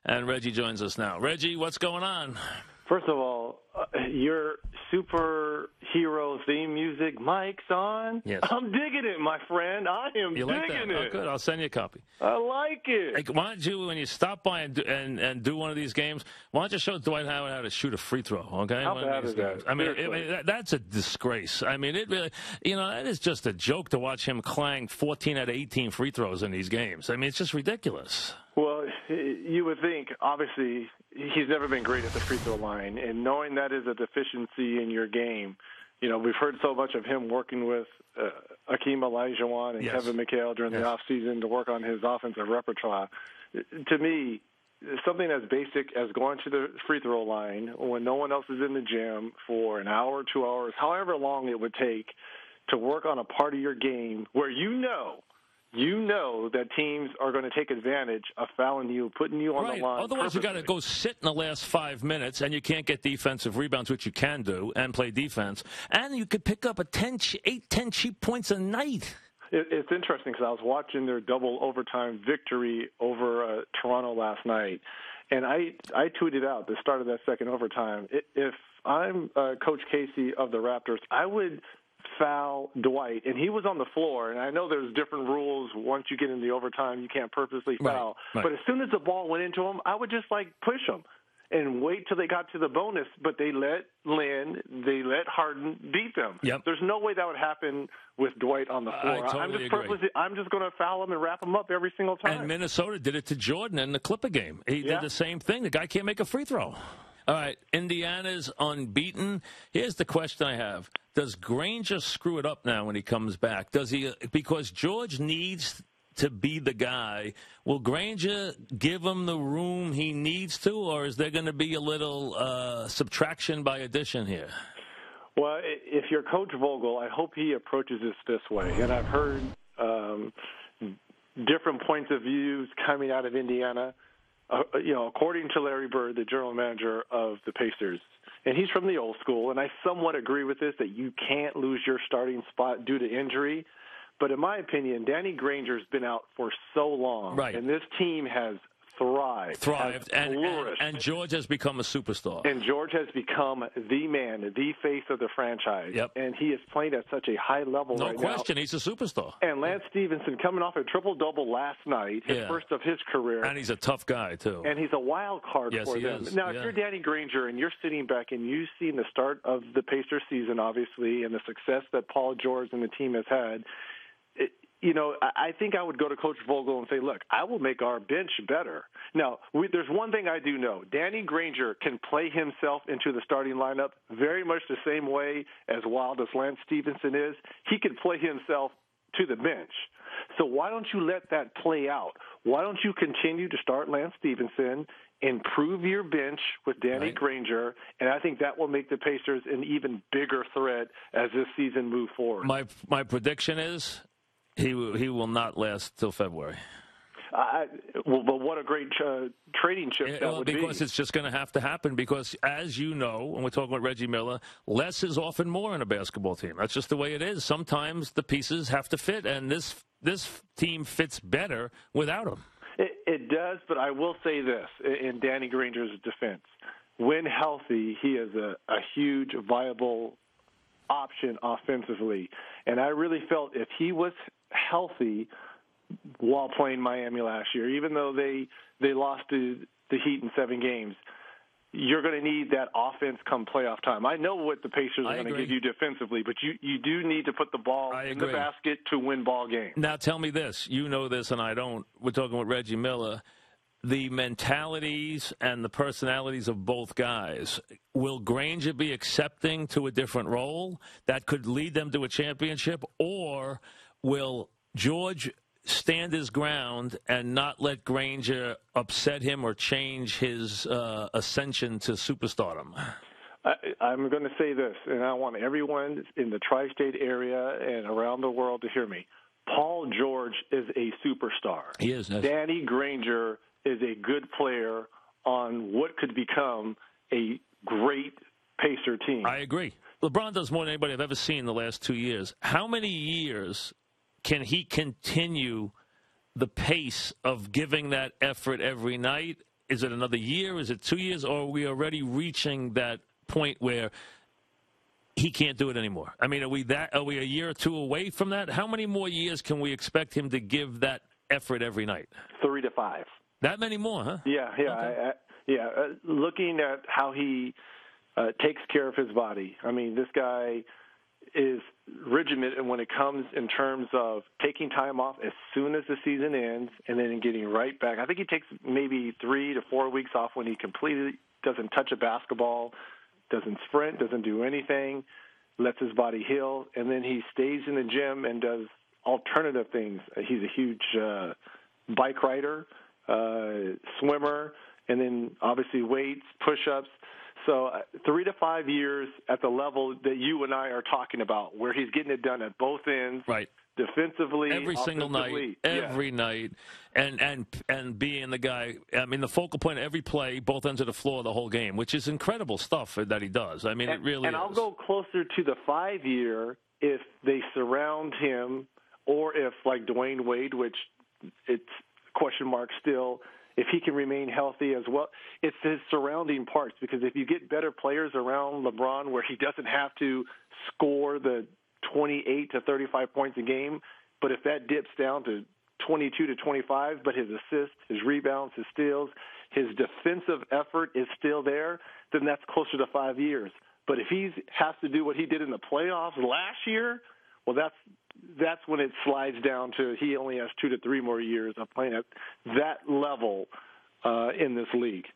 And Reggie joins us now. Reggie, what's going on? First of all, your superhero theme music, Mike's on. Yes. I'm digging it, my friend. I am You like digging that? it. Oh, good. I'll send you a copy. I like it. Hey, why don't you, when you stop by and do one of these games, why don't you show Dwight Howard how to shoot a free throw, okay? How bad is that? I mean, that's a disgrace. I mean, it really, that is just a joke to watch him clang 14 out of 18 free throws in these games. I mean, it's just ridiculous. Well, you would think, obviously, he's never been great at the free throw line, and knowing that is a deficiency in your game, we've heard so much of him working with Akeem Olajuwon and Kevin McHale during the offseason to work on his offensive repertoire. To me, something as basic as going to the free throw line when no one else is in the gym for an hour, 2 hours, however long it would take to work on a part of your game where you know that teams are going to take advantage of fouling you, putting you on the line. Otherwise, you got to go sit in the last 5 minutes, and you can't get defensive rebounds, which you can do, and play defense. And you could pick up 10 cheap points a night. It's interesting because I was watching their double overtime victory over Toronto last night, and I tweeted out the start of that second overtime. If I'm Coach Casey of the Raptors, I would foul Dwight, and he was on the floor, and I know there's different rules. Once you get in the overtime, you can't purposely foul. Right. But as soon as the ball went into him, I would just push him and wait till they got to the bonus. But they let Harden beat them. Yep. There's no way that would happen with Dwight on the floor. I totally agree. I'm just going to foul him and wrap him up every single time. And Minnesota did it to Jordan in the Clipper game. He did the same thing. The guy can't make a free throw. All right, Indiana's unbeaten. Here's the question I have. Does Granger screw it up now when he comes back? Does he? Because George needs to be the guy. Will Granger give him the room he needs to, or is there going to be a little subtraction by addition here? Well, if you're Coach Vogel, I hope he approaches this way. And I've heard different points of views coming out of Indiana. According to Larry Bird, the general manager of the Pacers, and he's from the old school, and I somewhat agree with this, that you can't lose your starting spot due to injury. But in my opinion, Danny Granger's been out for so long, and this team has thrived, and George has become a superstar. And George has become the man, the face of the franchise. Yep. And he is playing at such a high level right now. No question, he's a superstar. And Lance Stevenson coming off a triple-double last night, his first of his career. And he's a tough guy, too. And he's a wild card for them. Now, if you're Danny Granger and you're sitting back and you've seen the start of the Pacers season, obviously, and the success that Paul George and the team has had, I think I would go to Coach Vogel and say, look, I will make our bench better. Now, there's one thing I do know. Danny Granger can play himself into the starting lineup very much the same way as wild as Lance Stevenson is. He can play himself to the bench. So why don't you let that play out? Why don't you continue to start Lance Stevenson, improve your bench with Danny Granger, and I think that will make the Pacers an even bigger threat as this season moves forward. My prediction is he will not last till February. But what a great trading chip that would be. Because it's just going to have to happen because, as you know, and we're talking about Reggie Miller, less is often more in a basketball team. That's just the way it is. Sometimes the pieces have to fit, and this team fits better without him. It does, but I will say this in Danny Granger's defense. When healthy, he is a huge, viable option offensively. And I really felt if he was healthy while playing Miami last year, even though they lost to the Heat in 7 games, you're going to need that offense come playoff time. I know what the Pacers are going to give you defensively, but you do need to put the ball in the basket to win ball games. Now tell me this. You know this and I don't. We're talking with Reggie Miller. The mentalities and the personalities of both guys. Will Granger be accepting to a different role that could lead them to a championship, or will George stand his ground and not let Granger upset him or change his ascension to superstardom? I'm going to say this, and I want everyone in the tri-state area and around the world to hear me. Paul George is a superstar. He is. Danny Granger is a good player on what could become a great Pacer team. I agree. LeBron does more than anybody I've ever seen in the last 2 years. How many years can he continue the pace of giving that effort every night? is it another year? Is it 2 years? Or are we already reaching that point where he can't do it anymore? I mean, are we a year or two away from that? How many more years can we expect him to give that effort every night? 3 to 5. That many more, huh? Yeah. Okay. Looking at how he takes care of his body. I mean, this guy is regimented when it comes in terms of taking time off as soon as the season ends and then getting right back. I think he takes maybe 3 to 4 weeks off when he completely doesn't touch a basketball, doesn't sprint, doesn't do anything, lets his body heal, and then he stays in the gym and does alternative things. He's a huge bike rider, swimmer, and then obviously weights, push-ups. So 3 to 5 years at the level that you and I are talking about, where he's getting it done at both ends, right? Defensively, every single night, every night, and being the guy. I mean, the focal point of every play, both ends of the floor, the whole game, which is incredible stuff that he does. I mean, it really. And is. I'll go closer to the 5-year if they surround him, or if, like Dwayne Wade, which it's question mark still, if he can remain healthy as well. It's his surrounding parts, because if you get better players around LeBron where he doesn't have to score the 28 to 35 points a game, but if that dips down to 22 to 25, but his assists, his rebounds, his steals, his defensive effort is still there, then that's closer to 5 years. But if he has to do what he did in the playoffs last year, well, that's when it slides down to he only has 2 to 3 more years of playing at that level in this league.